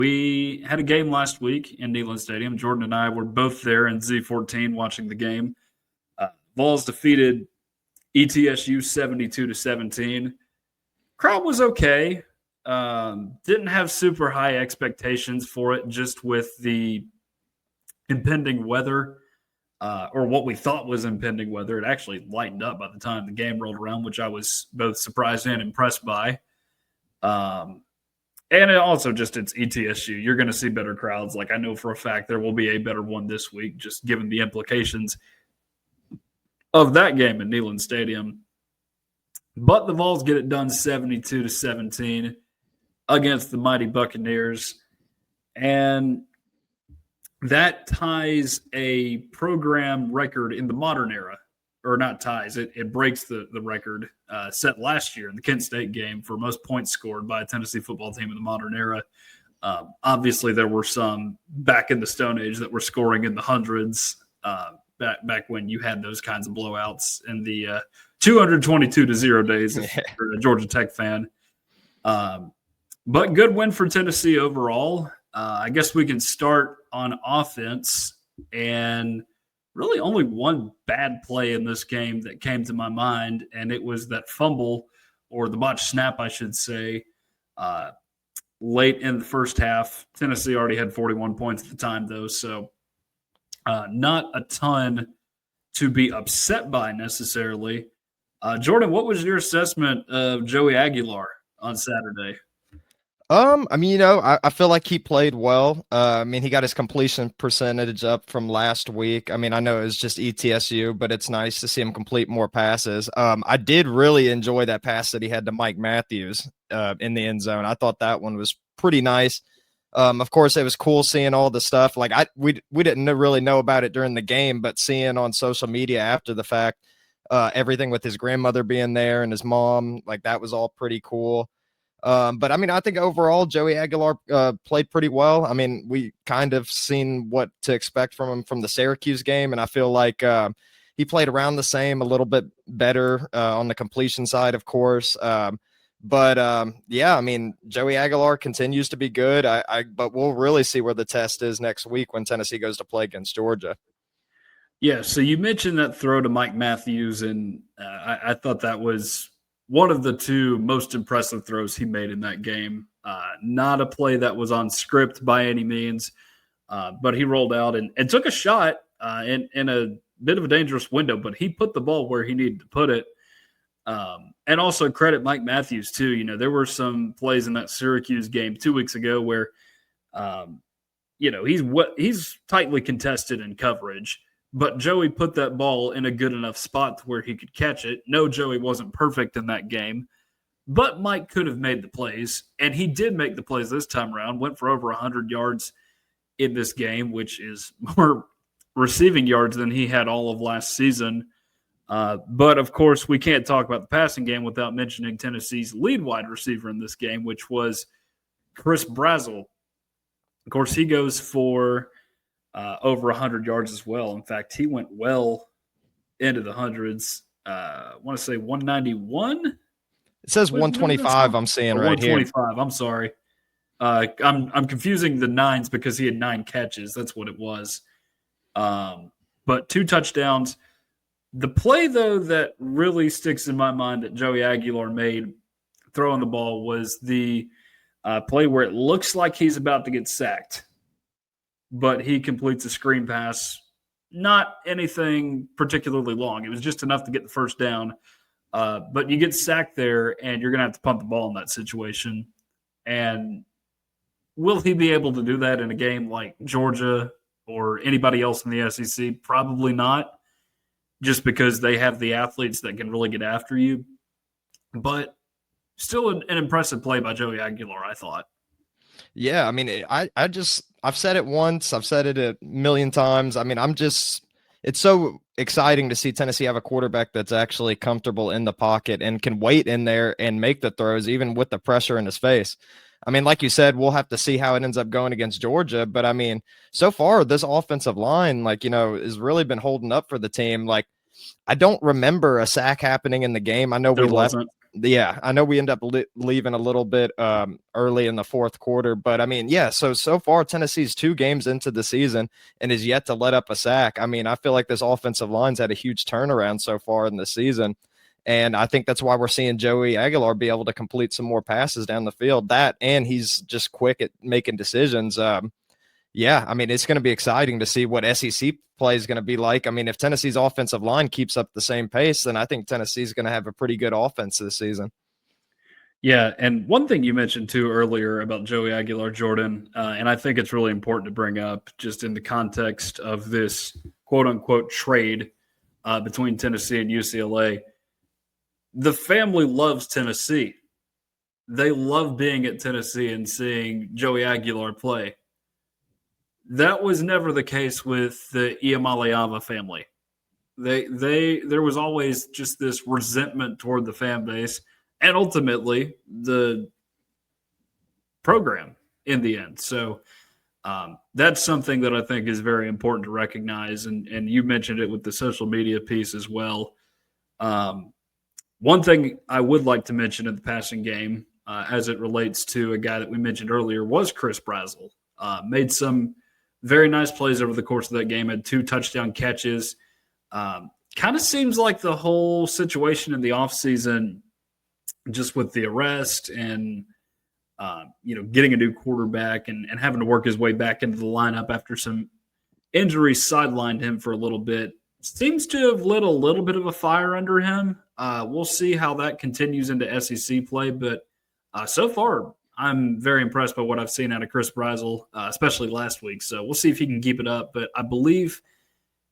We had a game last week in Neyland Stadium. Jordan and I were both there in Z14 watching the game. Vols defeated ETSU 72-17. Crowd was okay. Didn't have super high expectations for it, just with the impending weather, or what we thought was impending weather. It actually lightened up by the time the game rolled around, which I was both surprised and impressed by. And it also just, it's ETSU. You're going to see better crowds. Like, I know for a fact there will be a better one this week, just given the implications of that game at Neyland Stadium. But the Vols get it done 72-17 against the mighty Buccaneers. And that ties a program record in the modern era. Or not ties, it breaks the record set last year in the Kent State game for most points scored by a Tennessee football team in the modern era. Obviously, there were some back in the Stone Age that were scoring in the hundreds back when you had those kinds of blowouts in the 222-0 days if you're a Georgia Tech fan. But good win for Tennessee overall. I guess we can start on offense, and really only one bad play in this game that came to my mind, and it was that fumble, or the botched snap, I should say, late in the first half. Tennessee already had 41 points at the time, though, so not a ton to be upset by necessarily. Jordan, what was your assessment of Joey Aguilar on Saturday? I feel like he played well. He got his completion percentage up from last week. I know it was just ETSU, but it's nice to see him complete more passes. I did really enjoy that pass that he had to Mike Matthews in the end zone. I thought that one was pretty nice. Of course, it was cool seeing all the stuff. Like we didn't really know about it during the game, but seeing on social media after the fact, everything with his grandmother being there and his mom, like that was all pretty cool. But I think overall Joey Aguilar played pretty well. We kind of seen what to expect from him from the Syracuse game, and I feel like he played around the same, a little bit better on the completion side, of course. But Joey Aguilar continues to be good. But we'll really see where the test is next week when Tennessee goes to play against Georgia. Yeah, so you mentioned that throw to Mike Matthews, and I thought that was one of the two most impressive throws he made in that game. Not a play that was on script by any means, but he rolled out and took a shot in a bit of a dangerous window, but he put the ball where he needed to put it. And also credit Mike Matthews, too. There were some plays in that Syracuse game 2 weeks ago where, he's tightly contested in coverage, but Joey put that ball in a good enough spot to where he could catch it. No, Joey wasn't perfect in that game, but Mike could have made the plays, and he did make the plays this time around. Went for over 100 yards in this game, which is more receiving yards than he had all of last season. But, of course, we can't talk about the passing game without mentioning Tennessee's lead wide receiver in this game, which was Chris Brazzell. Of course, he goes for over 100 yards as well. In fact, he went well into the hundreds. I want to say 191. It says 125. I'm seeing right here. 125. I'm sorry. I'm confusing the nines because he had 9 catches. That's what it was. But 2 touchdowns. The play, though, that really sticks in my mind that Joey Aguilar made throwing the ball was the play where it looks like he's about to get sacked, but he completes a screen pass. Not anything particularly long. It was just enough to get the first down. But you get sacked there, and you're going to have to punt the ball in that situation. And will he be able to do that in a game like Georgia or anybody else in the SEC? Probably not, just because they have the athletes that can really get after you. But still an impressive play by Joey Aguilar, I thought. Yeah, I've said it once. I've said it a million times. It's so exciting to see Tennessee have a quarterback that's actually comfortable in the pocket and can wait in there and make the throws, even with the pressure in his face. Like you said, we'll have to see how it ends up going against Georgia. But, so far, this offensive line, has really been holding up for the team. I don't remember a sack happening in the game. I know we left. Yeah, I know we end up leaving a little bit early in the fourth quarter, but I mean, yeah. So far, Tennessee's 2 games into the season and is yet to let up a sack. I mean, I feel like this offensive line's had a huge turnaround so far in the season, and I think that's why we're seeing Joey Aguilar be able to complete some more passes down the field. That and he's just quick at making decisions. Yeah, I mean, it's going to be exciting to see what SEC play is going to be like. I mean, if Tennessee's offensive line keeps up the same pace, then I think Tennessee's going to have a pretty good offense this season. Yeah, and one thing you mentioned too earlier about Joey Aguilar, Jordan, and I think it's really important to bring up just in the context of this quote unquote trade between Tennessee and UCLA. The family loves Tennessee. They love being at Tennessee and seeing Joey Aguilar play. That was never the case with the Iamaleava family. There was always just this resentment toward the fan base and ultimately the program in the end. So that's something that I think is very important to recognize. And you mentioned it with the social media piece as well. One thing I would like to mention in the passing game, as it relates to a guy that we mentioned earlier, was Chris Brazel. Made some very nice plays over the course of that game, had 2 touchdown catches. Kind of seems like the whole situation in the offseason, just with the arrest and getting a new quarterback and having to work his way back into the lineup after some injuries sidelined him for a little bit, seems to have lit a little bit of a fire under him. We'll see how that continues into SEC play, but so far I'm very impressed by what I've seen out of Chris Brazel, especially last week. So we'll see if he can keep it up, but I believe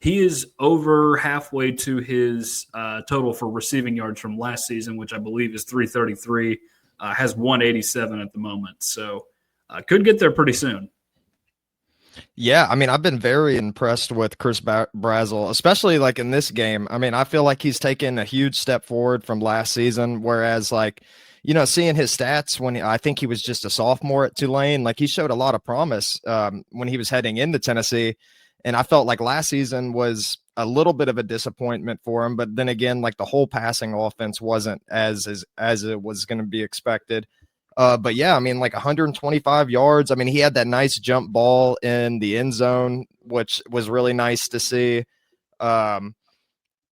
he is over halfway to his total for receiving yards from last season, which I believe is 333, has 187 at the moment. So could get there pretty soon. Yeah, I mean, I've been very impressed with Chris Brazel, especially like in this game. I mean, I feel like he's taken a huge step forward from last season, whereas like, seeing his stats when I think he was just a sophomore at Tulane, like he showed a lot of promise when he was heading into Tennessee. And I felt like last season was a little bit of a disappointment for him. But then again, like the whole passing offense wasn't as it was going to be expected. But yeah, I mean, like 125 yards. I mean, he had that nice jump ball in the end zone, which was really nice to see.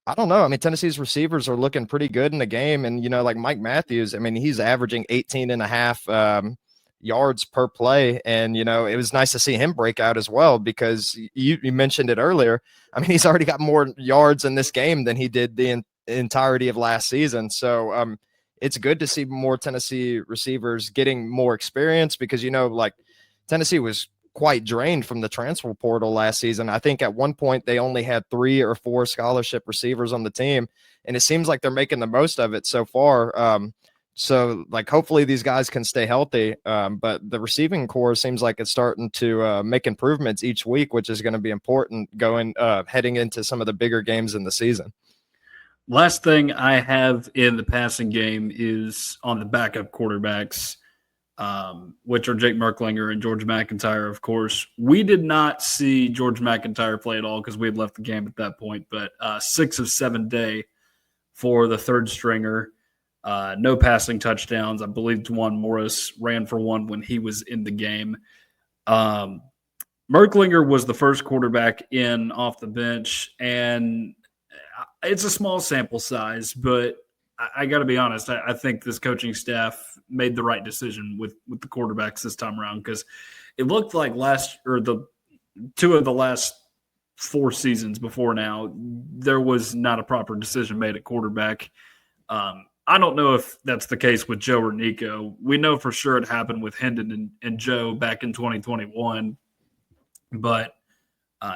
I don't know. I mean, Tennessee's receivers are looking pretty good in the game. And, like Mike Matthews, I mean, he's averaging 18 and a half yards per play. And, it was nice to see him break out as well, because you mentioned it earlier. I mean, he's already got more yards in this game than he did the entirety of last season. So it's good to see more Tennessee receivers getting more experience, because, like Tennessee was quite drained from the transfer portal last season. I think at one point they only had 3 or 4 scholarship receivers on the team, and it seems like they're making the most of it so far. So like hopefully these guys can stay healthy. But the receiving core seems like it's starting to make improvements each week, which is going to be important heading into some of the bigger games in the season. Last thing I have in the passing game is on the backup quarterbacks, which are Jake Merklinger and George McIntyre, of course. We did not see George McIntyre play at all because we had left the game at that point, but 6 of 7 day for the third stringer. No passing touchdowns. I believe Juwan Morris ran for 1 when he was in the game. Merklinger was the first quarterback in off the bench, and it's a small sample size, but I got to be honest. I think this coaching staff made the right decision with the quarterbacks this time around, because it looked like the 2 of the last 4 seasons before now, there was not a proper decision made at quarterback. I don't know if that's the case with Joe or Nico. We know for sure it happened with Hendon and Joe back in 2021, but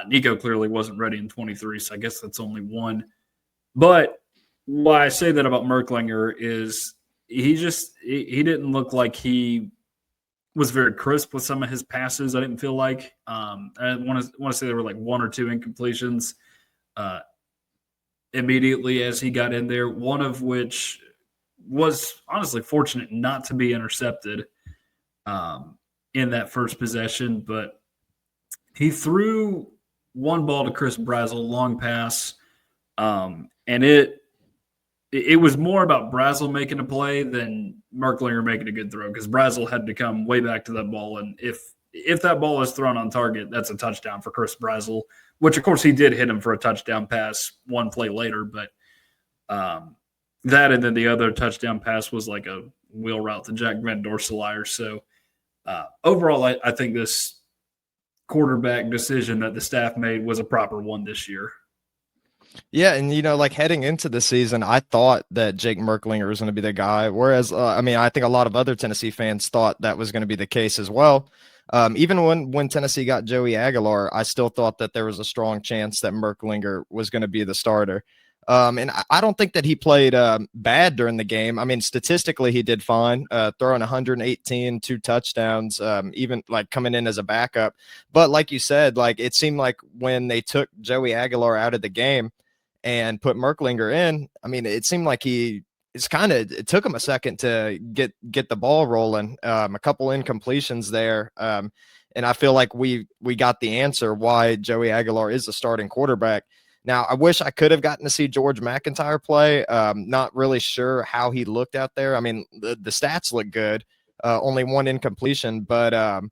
Nico clearly wasn't ready in 23, so I guess that's only 1. But why I say that about Merklinger is he didn't look like he was very crisp with some of his passes. I didn't feel like I want to say there were like 1 or 2 incompletions immediately as he got in there, one of which was honestly fortunate not to be intercepted in that first possession. But he threw 1 ball to Chris Brazel, long pass, and it it was more about Brazel making a play than Merklinger making a good throw, because Brazel had to come way back to that ball. And if that ball is thrown on target, that's a touchdown for Chris Brazel, which, of course, he did hit him for a touchdown pass one play later. But that and then the other touchdown pass was like a wheel route to Jack Van Dorselaer. So overall, I think this quarterback decision that the staff made was a proper one this year. Yeah, and like heading into the season, I thought that Jake Merklinger was going to be the guy. Whereas, I think a lot of other Tennessee fans thought that was going to be the case as well. Even when Tennessee got Joey Aguilar, I still thought that there was a strong chance that Merklinger was going to be the starter. And I don't think that he played bad during the game. I mean, statistically, he did fine, throwing 118, 2 touchdowns, even like coming in as a backup. But like you said, like it seemed like when they took Joey Aguilar out of the game and put Merklinger in, I mean, it seemed like it took him a second to get the ball rolling. A couple incompletions there. And I feel like we got the answer why Joey Aguilar is the starting quarterback. Now, I wish I could have gotten to see George McIntyre play. Not really sure how he looked out there. I mean, the stats look good. Only 1 incompletion, but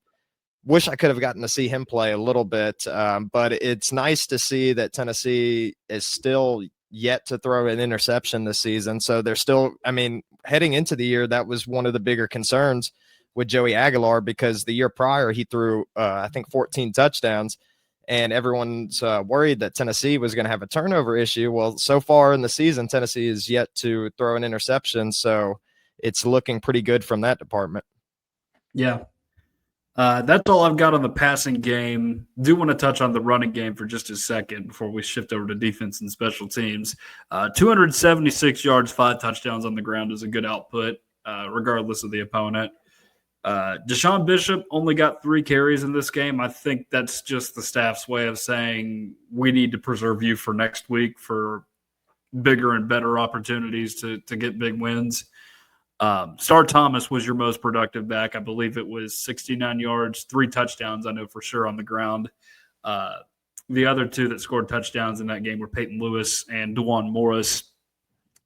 wish I could have gotten to see him play a little bit. But it's nice to see that Tennessee is still yet to throw an interception this season. So they're still, I mean, heading into the year, that was one of the bigger concerns with Joey Aguilar, because the year prior he threw, I think, 14 touchdowns. And everyone's worried that Tennessee was going to have a turnover issue. Well, so far in the season, Tennessee is yet to throw an interception. So it's looking pretty good from that department. Yeah. That's all I've got on the passing game. Do want to touch on the running game for just a second before we shift over to defense and special teams. 276 yards, 5 touchdowns on the ground is a good output, regardless of the opponent. Deshaun Bishop only got 3 carries in this game. I think that's just the staff's way of saying we need to preserve you for next week for bigger and better opportunities to get big wins. Star Thomas was your most productive back. I believe it was 69 yards, 3 touchdowns, I know for sure, on the ground. The other 2 that scored touchdowns in that game were Peyton Lewis and DeJuan Morris.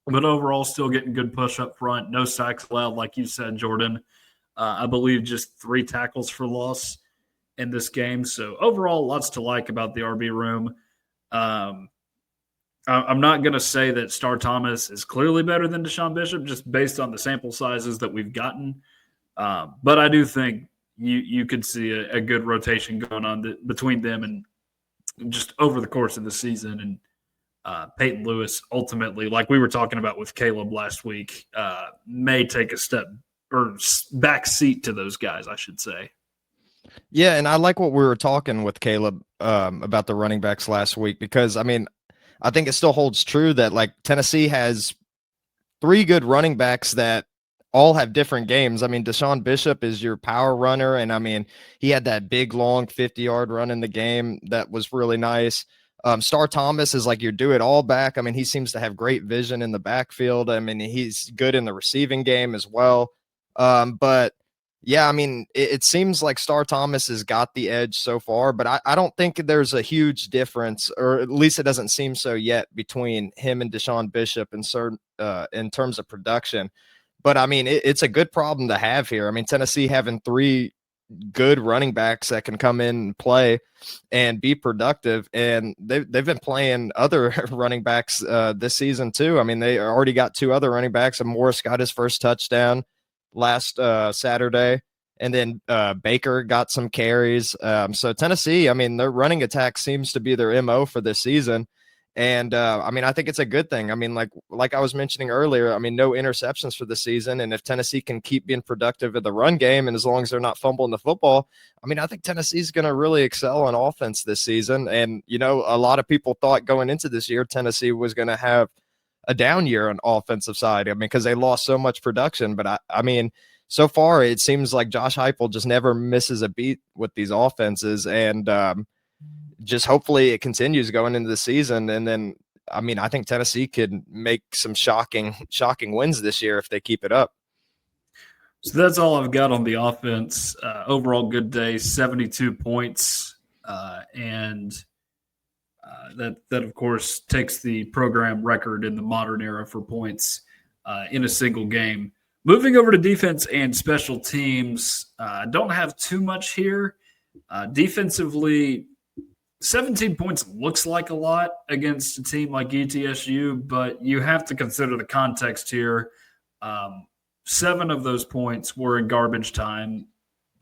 But overall, still getting good push up front. No sacks allowed, like you said, Jordan. I believe just 3 tackles for loss in this game. So overall, lots to like about the RB room. I'm not going to say that Star Thomas is clearly better than Deshaun Bishop just based on the sample sizes that we've gotten. But I do think you could see a good rotation going on between them and just over the course of the season. And Peyton Lewis ultimately, like we were talking about with Caleb last week, may take a step or back seat to those guys, I should say. Yeah, and I like what we were talking with Caleb about the running backs last week, because, I mean, I think it still holds true that, like, Tennessee has 3 good running backs that all have different games. I mean, Deshaun Bishop is your power runner, and, I mean, he had that big, long 50-yard run in the game that was really nice. Star Thomas is like your do-it-all back. I mean, he seems to have great vision in the backfield. I mean, he's good in the receiving game as well. But yeah, I mean, it seems like Star Thomas has got the edge so far, but I don't think there's a huge difference, or at least it doesn't seem so yet, between him and Deshaun Bishop in terms of production. But I mean, it's a good problem to have here. I mean, Tennessee having 3 good running backs that can come in and play and be productive, and they've been playing other running backs this season too. I mean, they already got 2 other running backs, and Morris got his first touchdown last Saturday, and then Baker got some carries. So Tennessee, I mean, their running attack seems to be their MO for this season. And I mean, I think it's a good thing. I mean, like I was mentioning earlier, I mean, no interceptions for the season. And if Tennessee can keep being productive in the run game, and as long as they're not fumbling the football, I mean, I think Tennessee's going to really excel on offense this season. And, a lot of people thought going into this year, Tennessee was going to have a down year on offensive side. I mean, because they lost so much production. But I mean, so far it seems like Josh Heupel just never misses a beat with these offenses, and just hopefully it continues going into the season. And then, I mean, I think Tennessee could make some shocking wins this year if they keep it up. So that's all I've got on the offense. Overall, good day, 72 points, and That of course takes the program record in the modern era for points in a single game. Moving over to defense and special teams, don't have too much here. Defensively, 17 points looks like a lot against a team like ETSU, but you have to consider the context here. 7 of those points were in garbage time.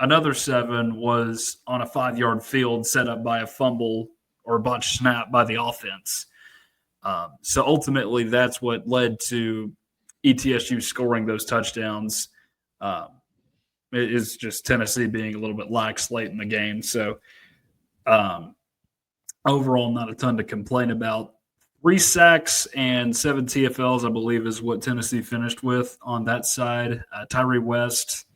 Another 7 was on a 5-yard field set up by a fumble or a botched snap by the offense. So ultimately, that's what led to ETSU scoring those touchdowns. It is just Tennessee being a little bit lax late in the game. So overall, not a ton to complain about. 3 sacks and 7 TFLs, I believe, is what Tennessee finished with on that side. Tyree West,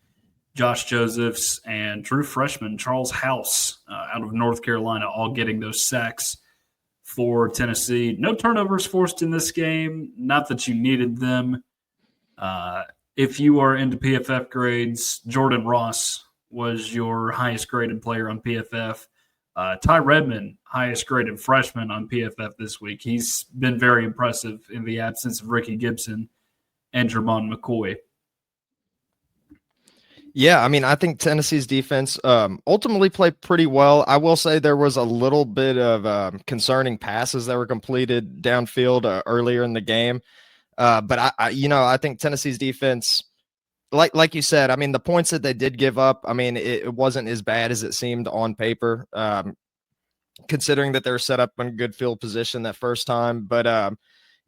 Josh Josephs, and true freshman Charles House out of North Carolina, all getting those sacks for Tennessee. No turnovers forced in this game. Not that you needed them. If you are into PFF grades, Jordan Ross was your highest graded player on PFF. Ty Redmond, highest graded freshman on PFF this week. He's been very impressive in the absence of Ricky Gibson and Jermon McCoy. Yeah, I mean, I think Tennessee's defense ultimately played pretty well. I will say there was a little bit of concerning passes that were completed downfield earlier in the game. But I think Tennessee's defense, like you said, I mean, the points that they did give up, I mean, it wasn't as bad as it seemed on paper, considering that they were set up in good field position that first time. But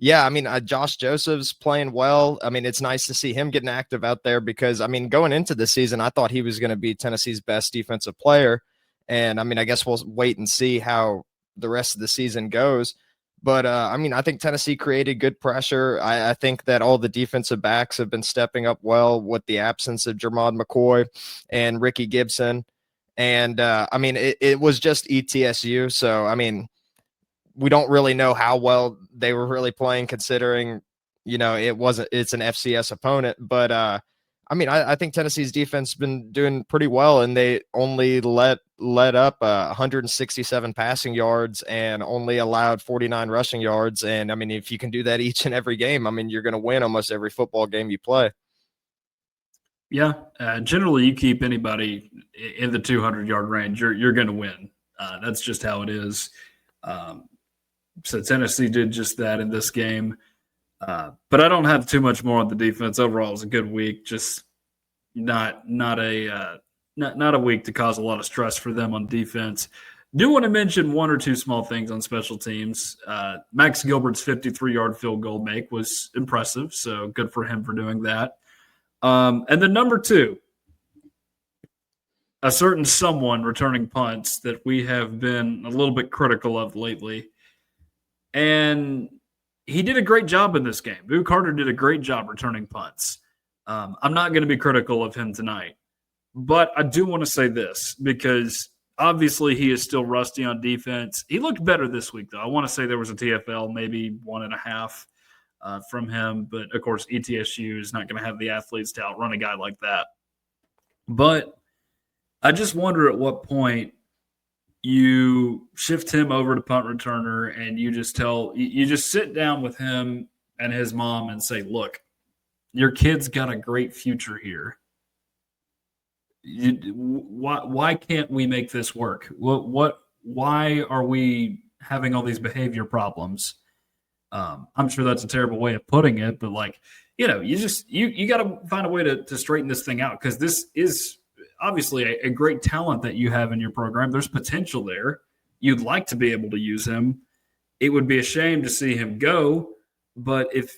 yeah, I mean, Josh Joseph's playing well. I mean, it's nice to see him getting active out there because, I mean, going into the season, I thought he was going to be Tennessee's best defensive player. And, I mean, I guess we'll wait and see how the rest of the season goes. But, I mean, I think Tennessee created good pressure. I think that all the defensive backs have been stepping up well with the absence of Jermon McCoy and Ricky Gibson. And, I mean, it was just ETSU. So, I mean, we don't really know how well they were really playing considering, it's an FCS opponent. But, I mean, I think Tennessee's defense has been doing pretty well, and they only let up 167 passing yards and only allowed 49 rushing yards. And, I mean, if you can do that each and every game, I mean, you're going to win almost every football game you play. Yeah, generally you keep anybody in the 200-yard range, you're going to win. That's just how it is. So Tennessee did just that in this game. But I don't have too much more on the defense. Overall, it was a good week. Just not a week to cause a lot of stress for them on defense. Do want to mention 1 or 2 small things on special teams. Max Gilbert's 53-yard field goal make was impressive, so good for him for doing that. And then number 2, a certain someone returning punts that we have been a little bit critical of lately. And he did a great job in this game. Boo Carter did a great job returning punts. I'm not going to be critical of him tonight, but I do want to say this because obviously he is still rusty on defense. He looked better this week, though. I want to say there was a TFL, maybe 1.5 from him, but of course ETSU is not going to have the athletes to outrun a guy like that. But I just wonder at what point you shift him over to punt returner and you just sit down with him and his mom and say, look, your kid's got a great future here. Why can't we make this work? Why are we having all these behavior problems? I'm sure that's a terrible way of putting it, but you got to find a way to straighten this thing out because this is obviously a great talent that you have in your program. There's potential there. You'd like to be able to use him. It would be a shame to see him go, but if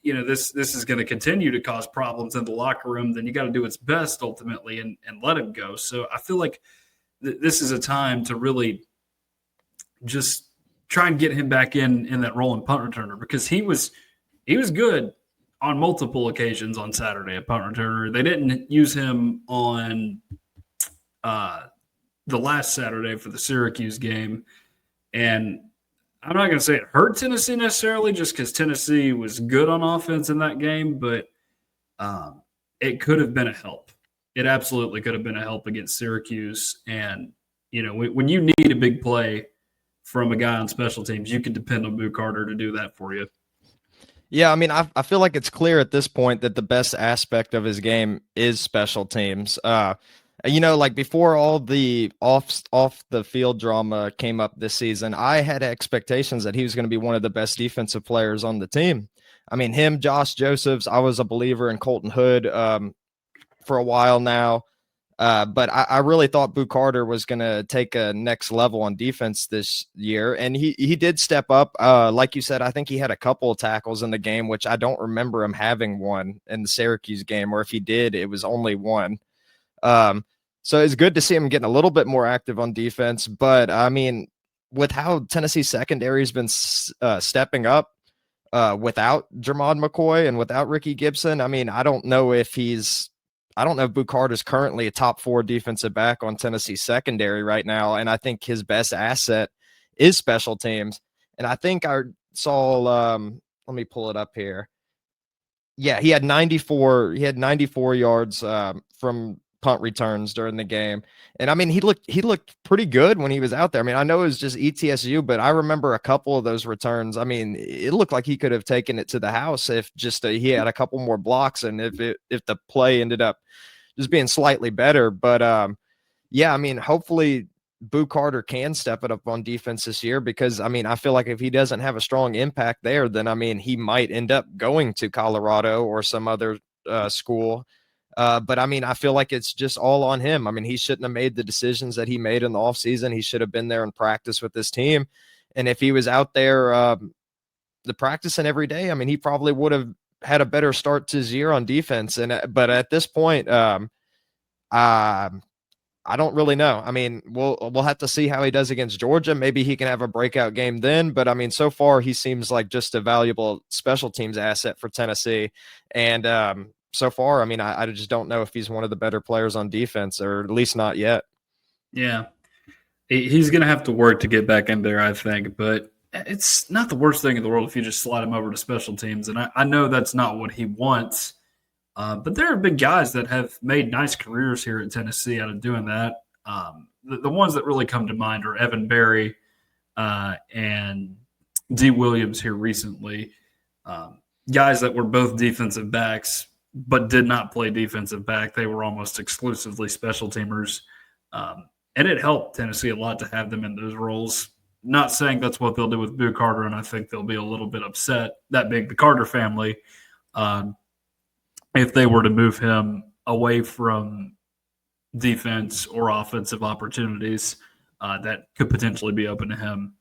this is going to continue to cause problems in the locker room, then you got to do its best ultimately and let him go. So I feel like this is a time to really just try and get him back in that role in punt returner because he was good on multiple occasions on Saturday at punt returner. They didn't use him on the last Saturday for the Syracuse game. And I'm not going to say it hurt Tennessee necessarily just because Tennessee was good on offense in that game, but it could have been a help. It absolutely could have been a help against Syracuse. And, when you need a big play from a guy on special teams, you can depend on Boo Carter to do that for you. Yeah, I mean, I feel like it's clear at this point that the best aspect of his game is special teams. Like before all the off the field drama came up this season, I had expectations that he was going to be one of the best defensive players on the team. I mean, him, Josh Josephs, I was a believer in Colton Hood for a while now. But I really thought Boo Carter was going to take a next level on defense this year, and he did step up. Like you said, I think he had a couple of tackles in the game, which I don't remember him having one in the Syracuse game, or if he did, it was only one. So it's good to see him getting a little bit more active on defense. But I mean, with how Tennessee secondary has been stepping up without Jermod McCoy and without Ricky Gibson, I mean, I don't know if Boo Carter is currently a top 4 defensive back on Tennessee secondary right now. And I think his best asset is special teams. And I think I saw, let me pull it up here. Yeah, he had 94 yards from punt returns during the game. And I mean, he looked pretty good when he was out there. I mean, I know it was just ETSU, but I remember a couple of those returns. I mean, it looked like he could have taken it to the house if just he had a couple more blocks and if the play ended up just being slightly better. But yeah, I mean, hopefully Boo Carter can step it up on defense this year, because I mean, I feel like if he doesn't have a strong impact there, then I mean, he might end up going to Colorado or some other school. But I mean, I feel like it's just all on him. I mean, he shouldn't have made the decisions that he made in the offseason. He should have been there in practice with this team. And if he was out there the practicing every day, I mean, he probably would have had a better start to his year on defense. But at this point, I don't really know. I mean, we'll have to see how he does against Georgia. Maybe he can have a breakout game then. But I mean, so far he seems like just a valuable special teams asset for Tennessee. And so far, I mean, I just don't know if he's one of the better players on defense, or at least not yet. Yeah, he's going to have to work to get back in there, I think. But it's not the worst thing in the world if you just slide him over to special teams. And I know that's not what he wants. But there have been guys that have made nice careers here at Tennessee out of doing that. The ones that really come to mind are Evan Berry and D. Williams here recently. Guys that were both defensive backs but did not play defensive back. They were almost exclusively special teamers. And it helped Tennessee a lot to have them in those roles. Not saying that's what they'll do with Boo Carter, and I think they'll be a little bit upset, that being the Carter family, if they were to move him away from defense or offensive opportunities that could potentially be open to him.